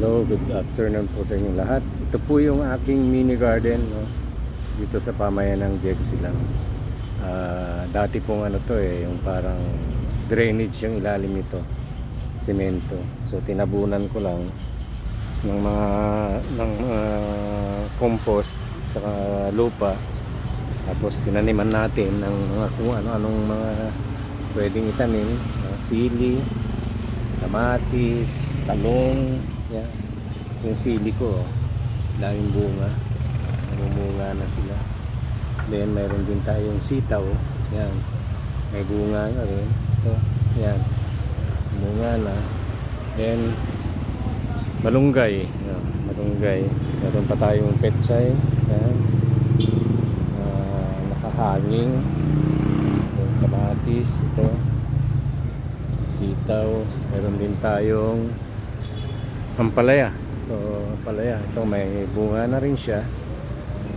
Hello, good afternoon po sa inyong lahat. Ito po yung aking mini garden, no? Dito sa pamayan ng Diego Silang. Dati pong ano to yung parang drainage yung ilalim nito, semento. So tinabunan ko lang ng mga compost saka lupa. Tapos tinaniman natin ng mga kung ano-anong mga pwedeng itanim, sili, kamatis, talong. Yan. Yung sili ko, daming bunga. Namumunga na sila. Then mayroon din tayong sitaw. Yan. May bunga na rin. Ito. Yan. Bunga na. Then malunggay. Yan. Malunggay. Meron pa tayong pechay. Yan. Nakahanging. Yung kamatis. Ito. Sitaw. Meron din tayong ampalaya. So ampalaya, ito may bunga na rin siya,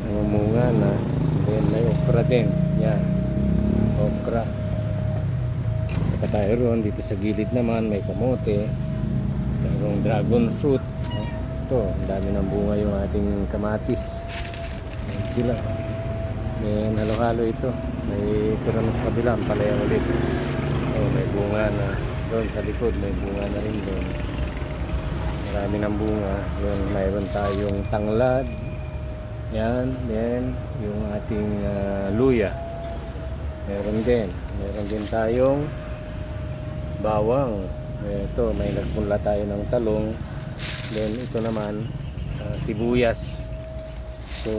namumunga na. Then may okra din. Yan, okra. Saka tayo ron dito sa gilid naman may kamote, mayroong dragon fruit. Ito, ang dami ng bunga yung ating kamatis. Ayan sila. Then halo-halo ito. May ito na sa kabila, ampalaya ulit. May bunga na doon sa likod, may bunga na rin doon. Marami ng bunga. Yun, mayroon tayong tanglad. Yan. Then yung ating luya. Meron din tayong bawang. Ito, may nagpunla tayo ng talong. Then ito naman sibuyas. So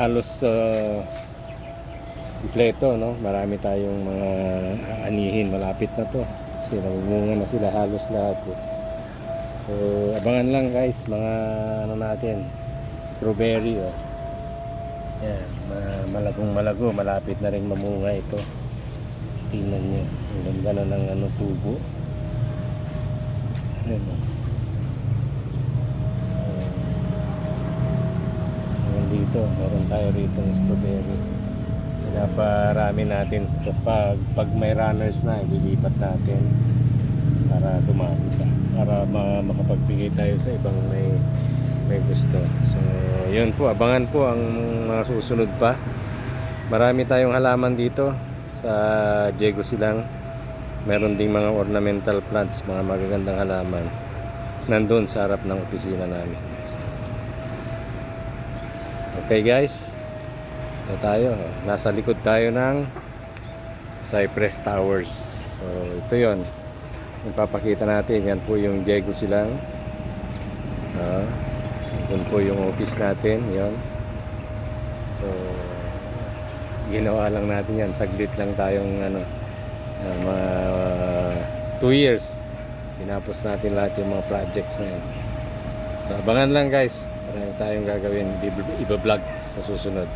halos kompleto, no? Marami tayong mga anihin. Malapit na to. Kasi namumunga na sila halos lahat. So abangan lang guys, mga ano natin, strawberry. Yan, malago, malapit na rin mamunga ito. Tingnan nyo, ang ganda na ng tubo. Ayan, dito, meron tayo rito ng strawberry. Pinaparami natin pag may runners na, ililipat natin para dumami pa, para makapagbigay tayo sa ibang may gusto. So yun po, abangan po ang mga susunod pa. Marami tayong halaman dito sa Diego Silang. Meron ding mga ornamental plants, mga magagandang halaman nandun sa harap ng opisina namin. Okay guys, ito tayo, nasa likod tayo ng Cypress Towers. So ito yon, ipapakita natin. Yan po yung Diego Silang. Doon po yung office natin. Yan. So ginawa lang natin yan, saglit lang tayong mga 2 years pinapos natin lahat yung mga projects na yan. So abangan lang guys, marami tayong gagawin, iba-vlog sa susunod.